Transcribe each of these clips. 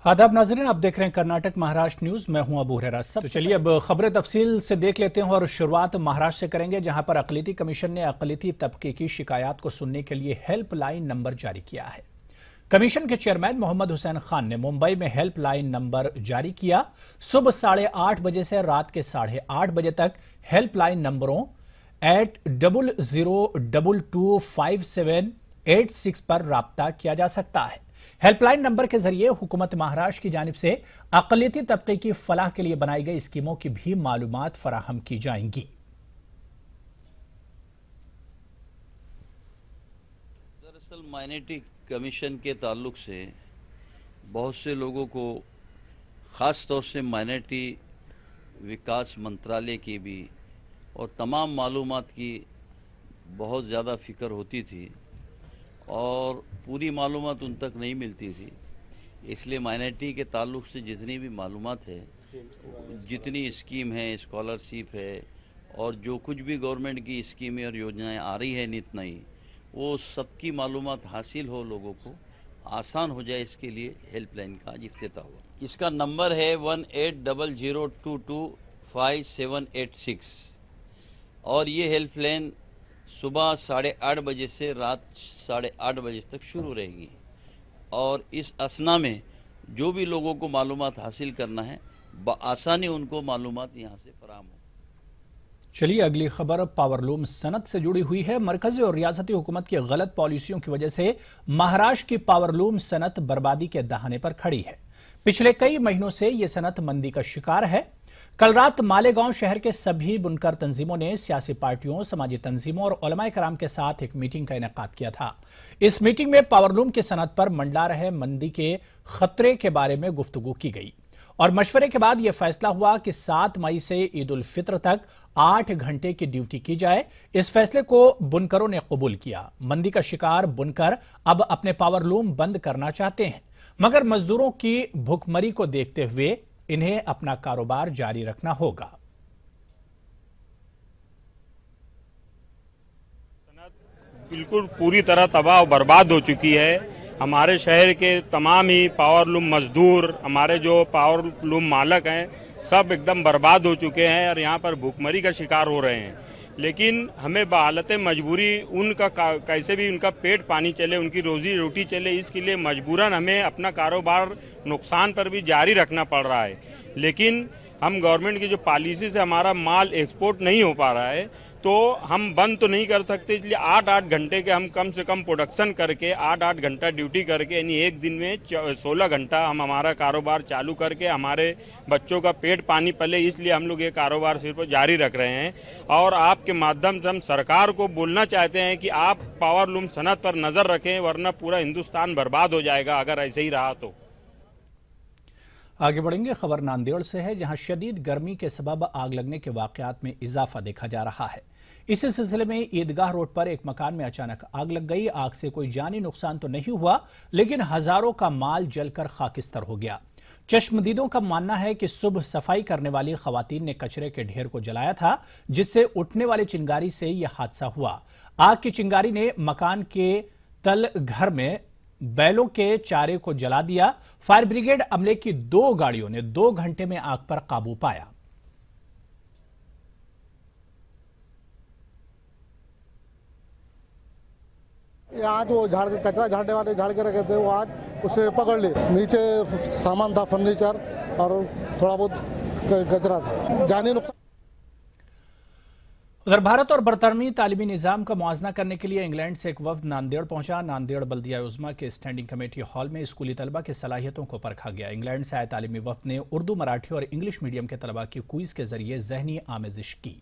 आदाब नाज़रीन, आप देख रहे हैं कर्नाटक महाराष्ट्र न्यूज। मैं हूं अबू हुरैरा। सब चलिए अब खबरें तफसील से देख लेते हैं और शुरुआत महाराष्ट्र से करेंगे, जहां पर अक़लियती कमीशन ने अक़लियती तबके की शिकायत को सुनने के लिए हेल्पलाइन नंबर जारी किया है। कमीशन के चेयरमैन मोहम्मद हुसैन खान ने मुंबई में हेल्पलाइन नंबर जारी किया। सुबह 8:30 बजे से रात के 8:30 बजे तक हेल्पलाइन नंबरों 8000225786 पर राब्ता किया जा सकता है। हेल्पलाइन नंबर के जरिए हुकूमत महाराष्ट्र की जानिब से अक़लियती तबके की फलाह के लिए बनाई गई स्कीमों की भी मालूमात फराहम की जाएंगी। दरअसल माइनॉरिटी कमीशन के ताल्लुक से बहुत से लोगों को, ख़ास तौर से माइनॉरिटी विकास मंत्रालय की भी और तमाम मालूमात की बहुत ज़्यादा फ़िक्र होती थी और पूरी मालूमात उन तक नहीं मिलती थी। इसलिए माइनॉरिटी के ताल्लुक से जितनी भी मालूमात है, जितनी स्कीम है, स्कॉलरशिप है और जो कुछ भी गवर्नमेंट की स्कीमें और योजनाएं आ रही है नित नई, वो सबकी मालूमात हासिल हो, लोगों को आसान हो जाए, इसके लिए हेल्पलाइन का आज इफ्तिताह हुआ। इसका नंबर है 1800225786 और ये हेल्पलाइन सुबह 8:30 बजे से रात 8:30 बजे तक शुरू रहेगी और इस असना में जो भी लोगों को मालूमात हासिल करना है, बआसानी उनको मालूमात यहाँ से फराहम हो। चलिए अगली खबर पावरलूम सनत से जुड़ी हुई है। मरकजी और रियासती हुकूमत की गलत पॉलिसियों की वजह से महाराष्ट्र की पावरलूम सनत बर्बादी के दहाने पर खड़ी है। पिछले कई महीनों से यह सनत मंदी का शिकार है। कल रात मालेगांव शहर के सभी बुनकर तंजीमों ने सियासी पार्टियों, समाजी तंजीमों और उलमाए कराम के साथ एक मीटिंग का इनेकाद किया था। इस मीटिंग में पावरलूम की सनत पर मंडला रहे मंदी के खतरे के बारे में गुफ्तगू की गई और मशवरे के बाद यह फैसला हुआ कि 7 मई से ईद उल फित्र तक 8 घंटे की ड्यूटी की जाए। इस फैसले को बुनकरों ने कबूल किया। मंदी का शिकार बुनकर अब अपने पावरलूम बंद करना चाहते हैं, मगर मजदूरों की भुखमरी को देखते हुए इन्हें अपना कारोबार जारी रखना होगा। बिल्कुल पूरी तरह तबाह और बर्बाद हो चुकी है। हमारे शहर के तमाम ही पावरलूम मजदूर, हमारे जो पावरलूम मालक हैं, सब एकदम बर्बाद हो चुके हैं और यहाँ पर भूखमरी का शिकार हो रहे हैं। लेकिन हमें बहालत मजबूरी उनका कैसे भी उनका पेट पानी चले, उनकी रोजी रोटी चले, इसके लिए मजबूरन हमें अपना कारोबार नुकसान पर भी जारी रखना पड़ रहा है। लेकिन हम गवर्नमेंट की जो पॉलिसी से हमारा माल एक्सपोर्ट नहीं हो पा रहा है, तो हम बंद तो नहीं कर सकते। इसलिए 8-8 घंटे के हम कम से कम प्रोडक्शन करके 8-8 घंटा ड्यूटी करके, यानी एक दिन में 16 घंटा हम हमारा कारोबार चालू करके हमारे बच्चों का पेट पानी पले, इसलिए हम लोग ये कारोबार सिर्फ जारी रख रहे हैं। और आपके माध्यम से हम सरकार को बोलना चाहते हैं कि आप पावरलूम सनत पर नजर रखें, वरना पूरा हिंदुस्तान बर्बाद हो जाएगा अगर ऐसे ही रहा तो। आगे बढ़ेंगे। खबर नांदेड़ से है, जहां शदीद गर्मी के सबब आग लगने के वाकयात में इजाफा देखा जा रहा है। इसी सिलसिले में ईदगाह रोड पर एक मकान में अचानक आग लग गई। आग से कोई जानी नुकसान तो नहीं हुआ, लेकिन हजारों का माल जलकर खाकिस्तर हो गया। चश्मदीदों का मानना है कि सुबह सफाई करने वाली खवातीन ने कचरे के ढेर को जलाया था, जिससे उठने वाली चिंगारी से यह हादसा हुआ। आग की चिंगारी ने मकान के तल घर में बैलों के चारे को जला दिया। फायर ब्रिगेड अमले की 2 गाड़ियों ने 2 घंटे में आग पर काबू पाया। आज वो कचरा झाड़ने वाले झाड़ के रखे थे, वो आज उसे पकड़ लिए। नीचे सामान था, फर्नीचर और थोड़ा बहुत कचरा था, जानी नुकसान। उधर भारत और बरतानवी तालीमी निजाम का मुआजना करने के लिए इंग्लैंड से एक वफ्द नांदेड़ पहुंचा। नांदेड़ बल्दिया उज़्मा के स्टैंडिंग कमेटी हॉल में स्कूली तलबा की सलाहियतों को परखा गया। इंग्लैंड से आए तालीमी वफ्द ने उर्दू, मराठी और इंग्लिश मीडियम के तलबा की क्विज के जरिए जहनी आमेजिश की।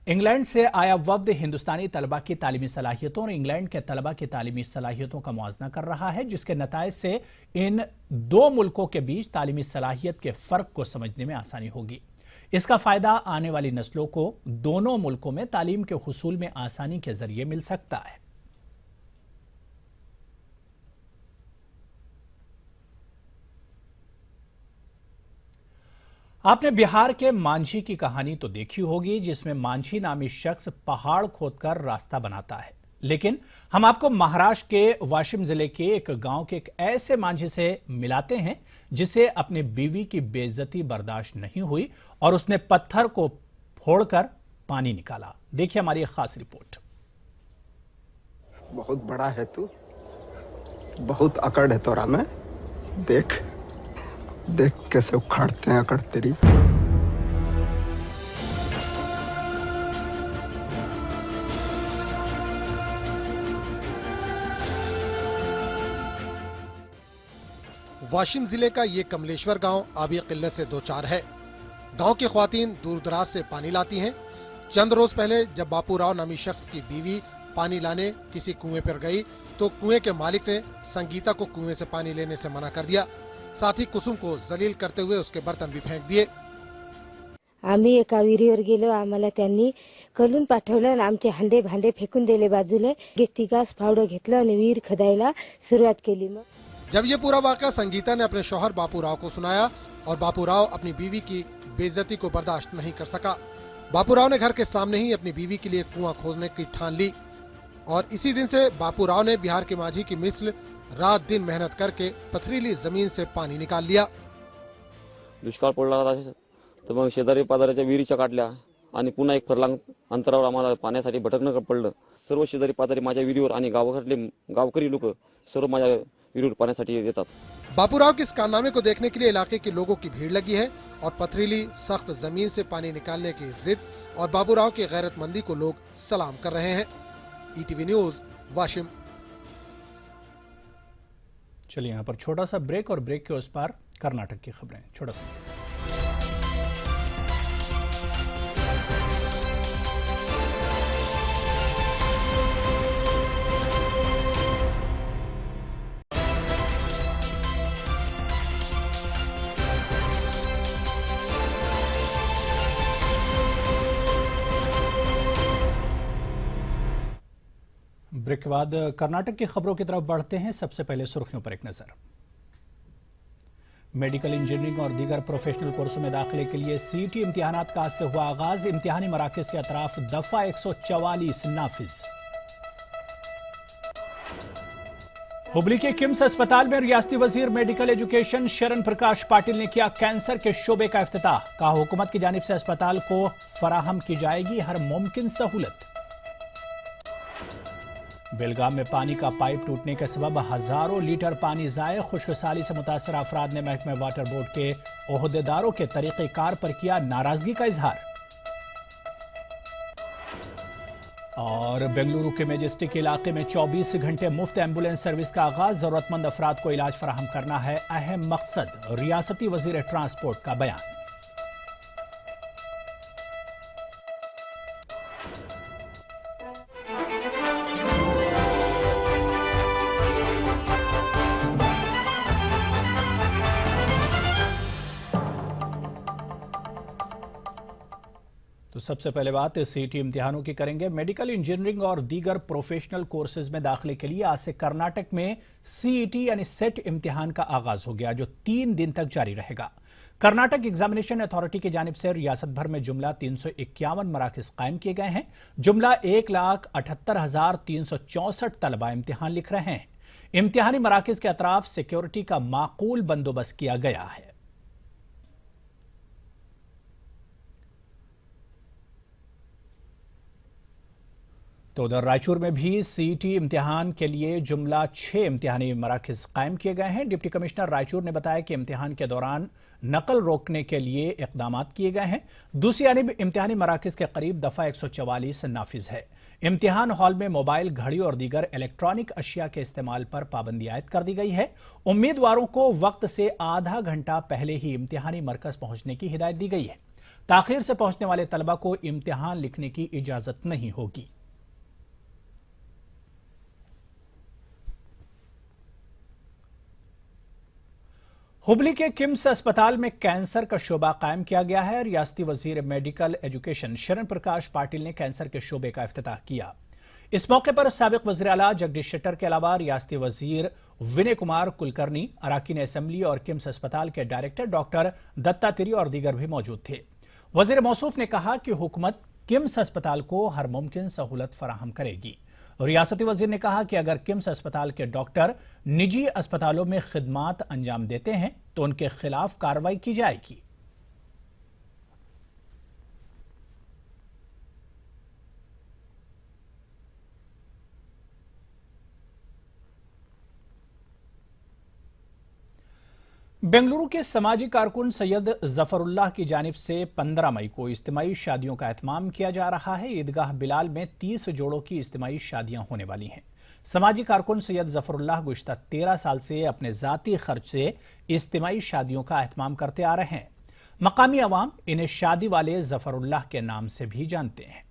इंग्लैंड से आया वफ्द हिंदुस्तानी तलबा की तालीमी सलाहियतों और इंग्लैंड के तलबा की तालीमी सलाहियतों का मुआजना कर रहा है, जिसके नताइज से इन 2 मुल्कों के बीच तालीमी सलाहियत के फर्क को समझने में आसानी होगी। इसका फायदा आने वाली नस्लों को दोनों मुल्कों में तालीम के हुसूल में आसानी के जरिए मिल सकता है। आपने बिहार के मांझी की कहानी तो देखी होगी, जिसमें मांझी नामी शख्स पहाड़ खोदकर रास्ता बनाता है, लेकिन हम आपको महाराष्ट्र के वाशिम जिले के एक गांव के एक ऐसे मांझी से मिलाते हैं जिसे अपनी बीवी की बेइज्जती बर्दाश्त नहीं हुई और उसने पत्थर को फोड़कर पानी निकाला। देखिए हमारी एक खास रिपोर्ट। बहुत बड़ा है तू, बहुत अकड़ है तोरा में। देख देख कैसे उखाड़ते हैं अकड़ तेरी। वाशिम जिले का ये कमलेश्वर गांव आबी किल्लत से दो चार है। गांव की ख्वातीन दूर दराज से पानी लाती हैं। चंद रोज पहले जब बापू राव नामी शख्स की बीवी पानी लाने किसी कुएं पर गई तो कुएं के मालिक ने संगीता को कुएं से पानी लेने से मना कर दिया। साथ ही कुसुम को जलील करते हुए उसके बर्तन भी फेंक दिए। आम्ही एका विहिरीवर गेलो, आम्हाला त्यांनी कलून पाठवलं आणि आमचे हांडे भांडे फेकून दिले बाजूला। तिघास फावडं घेतलं आणि विहीर खोदायला सुरुवात केली। मग जब ये पूरा वाकया संगीता ने अपने शौहर बापू राव को सुनाया और बापू राव अपनी बीवी की बेइज्जती को बर्दाश्त नहीं कर सका। बापू राव ने घर के सामने ही अपनी बीवी के लिए कुआं खोदने की ठान ली और इसी दिन से बापू राव ने बिहार के माझी की मिसल रात दिन मेहनत करके पथरीली जमीन से पानी निकाल लिया। दुष्काळ पडला तर मग शेजारी पाजाराच्या विहिरीच्या काढल्या आणि पुन्हा एक फरलांग अंतरावर आम्हाला पाण्यासाठी भटकणं पडलं। सर्व शेजारी पाजारी माझ्या विहिरीवर आणि गावकरी लोक सर्व माझ्या विहिरीवर पाण्यासाठी येतात। बापूराव के इस कारनामे को देखने के लिए इलाके के लोगों की भीड़ लगी है और पथरीली सख्त जमीन से पानी निकालने की जिद और बाबूराव की गैरतमंदी को लोग सलाम कर रहे हैं। ETV news Washim. चलिए यहां पर छोटा सा ब्रेक और ब्रेक के उस पार कर्नाटक की खबरें। छोटा सा ब्रेक के बाद कर्नाटक की खबरों की तरफ बढ़ते हैं। सबसे पहले सुर्खियों पर एक नजर। मेडिकल इंजीनियरिंग और दीगर प्रोफेशनल कोर्सों में दाखिले के लिए सीईटी इम्तिहानात का आज से हुआ आगाज। इम्तिहानी मराकज के अतराफ दफा 144 नाफिज। हुबली के किम्स अस्पताल में रियासती वजीर मेडिकल एजुकेशन शरण प्रकाश पाटिल ने किया कैंसर के शोबे का इफ्तिताह। कहा हुकूमत की जानिब से अस्पताल को फराहम की जाएगी हर मुमकिन सहूलत। बेलगाम में पानी का पाइप टूटने के सबब हजारों लीटर पानी जाए। खुशकसाली से मुतासर अफराद ने महकमे वाटर बोर्ड के ओहदेदारों के तरीक़ेकार पर किया नाराजगी का इजहार। और बेंगलुरु के मेजेस्टिक इलाके में 24 घंटे मुफ्त एम्बुलेंस सर्विस का आगाज। जरूरतमंद अफराद को इलाज फराहम करना है अहम मकसद। रियासती वजीर ट्रांसपोर्ट का बयान। तो सबसे पहले बात सीईटी इम्तिहानों की करेंगे। मेडिकल इंजीनियरिंग और दीगर प्रोफेशनल कोर्सेज में दाखिले के लिए आज से कर्नाटक में सीईटी यानी सेट इम्तिहान का आगाज हो गया, जो 3 दिन तक जारी रहेगा। कर्नाटक एग्जामिनेशन अथॉरिटी की जानिब से रियासत भर में जुमला 351 मराकज कायम किए गए हैं। जुमला 1,78,364 तलबा इम्तिहान लिख रहे हैं। इम्तिहानी मराकज के अतराफ सिक्योरिटी का माकूल बंदोबस्त किया गया है। तो उधर रायचूर में भी सीईटी इम्तिहान के लिए जुमला 6 इम्तिहानी मराकज कायम किए गए हैं। डिप्टी कमिश्नर रायचूर ने बताया कि इम्तिहान के दौरान नकल रोकने के लिए इकदाम किए गए हैं। दूसरी जानिब इम्तिहानी मराकज के करीब दफा 144 नाफिज है। इम्तिहान हॉल में मोबाइल, घड़ी और दीगर इलेक्ट्रॉनिक अशिया के इस्तेमाल पर पाबंदी आयद कर दी गई है। उम्मीदवारों को वक्त से आधा घंटा पहले ही इम्तिहानी मरकज पहुंचने की हिदायत दी गई है। ताखिर से पहुंचने वाले तलबा को इम्तिहान लिखने की इजाजत नहीं होगी। हुबली के किम्स अस्पताल में कैंसर का शोबा कायम किया गया है। रियासती वजीर मेडिकल एजुकेशन शरण प्रकाश पाटिल ने कैंसर के शोबे का इफ्तिताह किया। इस मौके पर साबिक वज़ीर आला जगदीश शेट्टर के अलावा रियासती वजीर विनय कुमार कुलकर्णी, अराकीन असेंबली और किम्स अस्पताल के डायरेक्टर डॉक्टर दत्तात्रेय और दीगर भी मौजूद थे। वजीर मौसूफ ने कहा कि हुकूमत किम्स अस्पताल को हर मुमकिन सहूलत फराहम करेगी। रियासती वजीर ने कहा कि अगर किम्स अस्पताल के डॉक्टर निजी अस्पतालों में खिदमात अंजाम देते हैं तो उनके खिलाफ कार्रवाई की जाएगी। बेंगलुरु के समाजी कारकुन सैयद जफरुल्लाह की जानिब से 15 मई को इज्तिमाई शादियों का एहतमाम किया जा रहा है। ईदगाह बिलाल में 30 जोड़ों की इज्तिमाई शादियां होने वाली हैं। समाजी कारकुन सैयद जफरुल्लाह गुज़िश्ता 13 साल से अपने ज़ाती खर्च से इज्तिमाई शादियों का एहतमाम करते आ रहे हैं। मकामी अवाम इन्हें शादी वाले जफरुल्लाह के नाम से भी जानते हैं।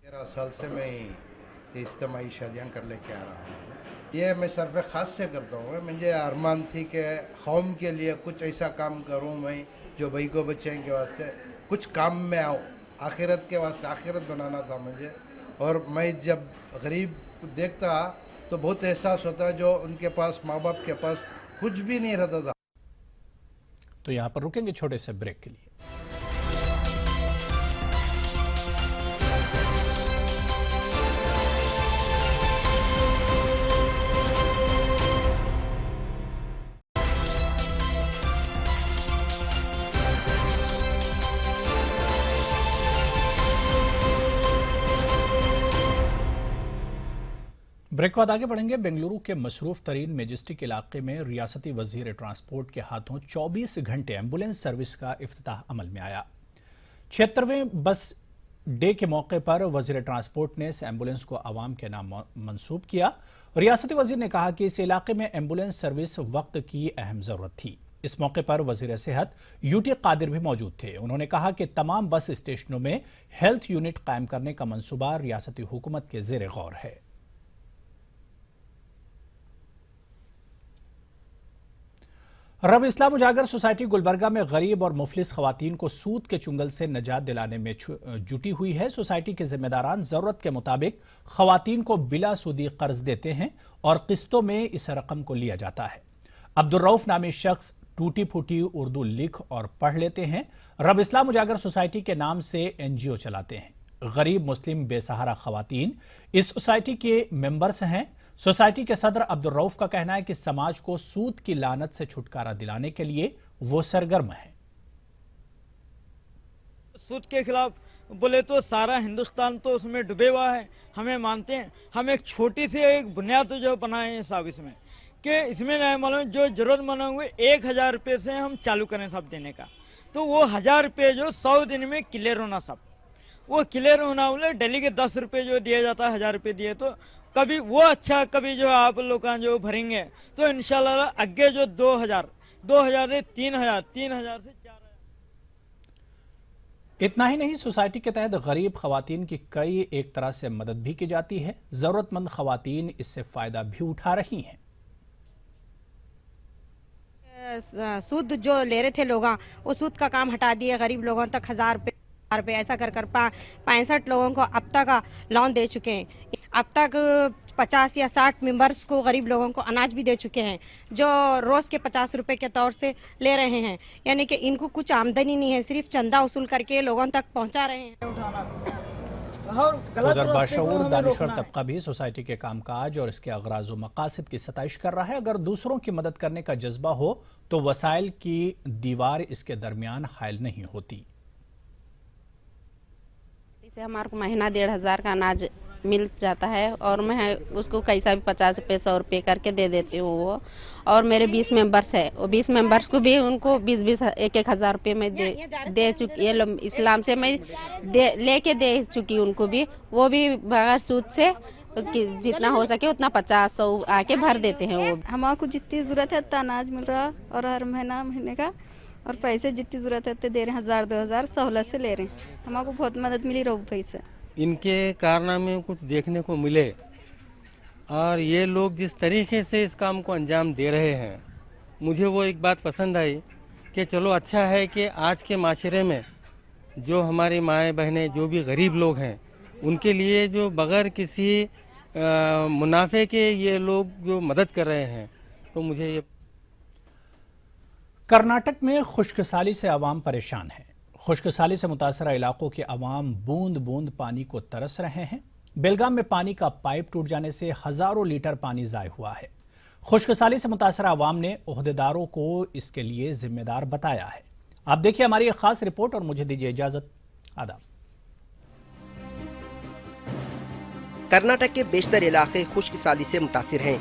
13 साल से मैं इज्तिमाई शादियाँ कर लेके आ रहा हूँ। ये मैं सर्वे ख़ास से करता हूँ। मुझे अरमान थी कि कौम के लिए कुछ ऐसा काम करूँ मैं जो भाई को बच्चे के वास्ते कुछ काम में आऊँ, आखिरत के वास्ते आखिरत बनाना था मुझे। और मैं जब गरीब देखता तो बहुत एहसास होता जो उनके पास माँ बाप के पास कुछ भी नहीं रहता था। तो यहाँ पर रुकेंगे छोटे से ब्रेक के लिए। ब्रेक के बाद आगे बढ़ेंगे। बेंगलुरु के मसरूफ तरीन मेजेस्टिक इलाके में रियासती वजीर ट्रांसपोर्ट के हाथों 24 घंटे एम्बुलेंस सर्विस का इफ्तिताह अमल में आया। 76वें बस डे के मौके पर वजीर ट्रांसपोर्ट ने इस एम्बुलेंस को आवाम के नाम मंसूब किया। रियासती वजीर ने कहा कि इस इलाके में एम्बुलेंस सर्विस वक्त की अहम जरूरत थी। इस मौके पर वजीर सेहत यूटी कादिर भी मौजूद थे। उन्होंने कहा कि तमाम बस स्टेशनों में हेल्थ यूनिट कायम करने का मंसूबा रियासती हुकूमत के जेर गौर है। रब इस्लाम उजागर सोसाइटी गुलबर्गा में गरीब और मुफलिस खवातीन को सूद के चुंगल से निजात दिलाने में जुटी हुई है। सोसाइटी के जिम्मेदारान जरूरत के मुताबिक खवातीन को बिला सूदी कर्ज देते हैं और किस्तों में इस रकम को लिया जाता है। अब्दुल रऊफ नामी शख्स टूटी फूटी उर्दू लिख और पढ़ लेते हैं। रब इस्लाम उजागर सोसाइटी के नाम से एनजीओ चलाते हैं। गरीब मुस्लिम बेसहारा खवातीन इस सोसाइटी के मेंबर्स हैं। सोसाइटी के सदर अब्दुल रऊफ का कहना है कि समाज को सूद की लानत से छुटकारा दिलाने के लिए वो सरगर्म है। सूद के खिलाफ बोले तो सारा हिंदुस्तान तो उसमें डूबे हुआ है। हमें मानते हैं हम एक छोटी सी एक बुनियाद जो बनाए हैं साहब इसमें कि इसमें नहीं मालूम जो जरूरतमंद होंगे 1000 रुपये से हम चालू करें सब देने का, तो वो 1000 रुपये जो 100 दिन में क्लियर होना सब, वो क्लियर होना बोले डेली के 10 रुपये जो दिया जाता है 1000 रुपये दिए तो कभी वो अच्छा कभी जो आप लोग जो भरेंगे तो इंशाल्लाह आगे जो 2000 से 3000 से 4000। इतना ही नहीं, सोसाइटी के तहत गरीब खवातीन की कई एक तरह से मदद भी की जाती है। जरूरतमंद खवातीन इससे फायदा भी उठा रही हैं। सूद जो ले रहे थे लोग वो सूद का काम हटा दिए। गरीब लोगों तक 1000 रुपये ऐसा कर 65 लोगों को अब तक लोन दे चुके हैं। अब तक 50 या 60 मेंबर्स को गरीब लोगों को अनाज भी दे चुके हैं जो रोज़ के 50 रुपये के तौर से ले रहे हैं। यानी कि इनको कुछ आमदनी नहीं है, सिर्फ चंदा वसूल करके लोगों तक पहुंचा रहे हैं। उधर बाशऊर दानिश्वर तबका भी सोसाइटी के कामकाज और इसके अगराज व मकासद की सताइश कर रहा है। अगर दूसरों की मदद करने का जज्बा हो तो वसाइल की दीवार इसके दरमियान हायल नहीं होती। इसे हमारे को महीना 1500 का अनाज मिल जाता है और मैं उसको कैसा भी 50 रुपये 100 रुपये करके दे देती हूँ वो। और मेरे 20 मेंबर्स है, वो 20 मेंबर्स को भी उनको 20 एक हज़ार रुपये मैं दे चुकी। ये इस्लाम से मैं लेके दे चुकी उनको भी, वो भी बगैर सूद से जितना हो सके उतना 50-100 आके भर देते हैं। वो हमारे जितनी ज़रूरत है उतना अनाज मिल रहा और हर महीने का और पैसे जितनी ज़रूरत है उतने दे रहे हैं। 1000-2000 सहूलत से ले रहे हैं। हमारे बहुत मदद मिली रही पैसे। इनके कारनामे कुछ देखने को मिले और ये लोग जिस तरीके से इस काम को अंजाम दे रहे हैं, मुझे वो एक बात पसंद आई कि चलो अच्छा है कि आज के माशरे में जो हमारी माएँ बहनें जो भी गरीब लोग हैं उनके लिए जो बगैर किसी मुनाफे के ये लोग जो मदद कर रहे हैं, तो मुझे ये। कर्नाटक में खुश्क साली से आवाम परेशान है। खुश्कसाली से मुतासरा इलाकों के अवाम बूंद बूंद पानी को तरस रहे हैं। बेलगाम में पानी का पाइप टूट जाने से हजारों लीटर पानी ज़ाय हुआ है। खुश्कसाली से मुतासरा अवाम ने ओहदेदारों को इसके लिए जिम्मेदार बताया है। आप देखिए हमारी एक खास रिपोर्ट और मुझे दीजिए इजाजत। आदाब। कर्नाटक के बेशतर इलाके खुश्कसाली से मुतासिर हैं।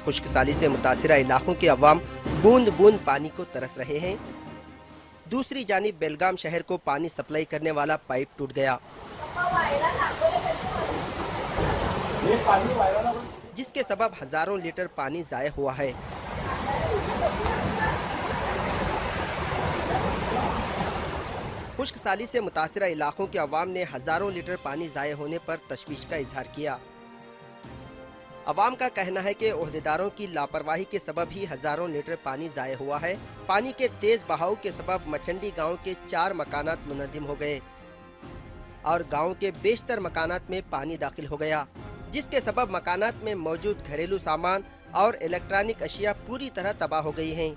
खुश्कसाली से मुतासिरा इलाकों के अवाम बूंद बूंद पानी को तरस रहे हैं। दूसरी जानिब बेलगाम शहर को पानी सप्लाई करने वाला पाइप टूट गया, जिसके सबब हजारों लीटर पानी ज़ाया हुआ है। खुश्कसाली से मुतासिरा इलाकों के अवाम ने हजारों लीटर पानी ज़ाया होने पर तशवीश का इजहार किया। अवाम का कहना है कि ओहदेदारों की लापरवाही के सबब ही हजारों लीटर पानी ज़ाया हुआ है। पानी के तेज बहाव के सबब मचंडी गांव के 4 मकानात मुनहदिम हो गए और गांव के बेशतर मकानात में पानी दाखिल हो गया, जिसके सबब मकानात में मौजूद घरेलू सामान और इलेक्ट्रॉनिक अशिया पूरी तरह तबाह हो गई हैं।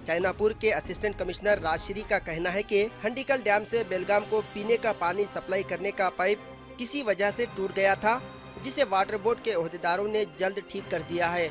चाइनापुर के असिस्टेंट कमिश्नर राजश्री का कहना है कि हंडीकल डैम से बेलगाम को पीने का पानी सप्लाई करने का पाइप किसी वजह से टूट गया था, जिसे वाटर बोर्ड के ओहदेदारों ने जल्द ठीक कर दिया है।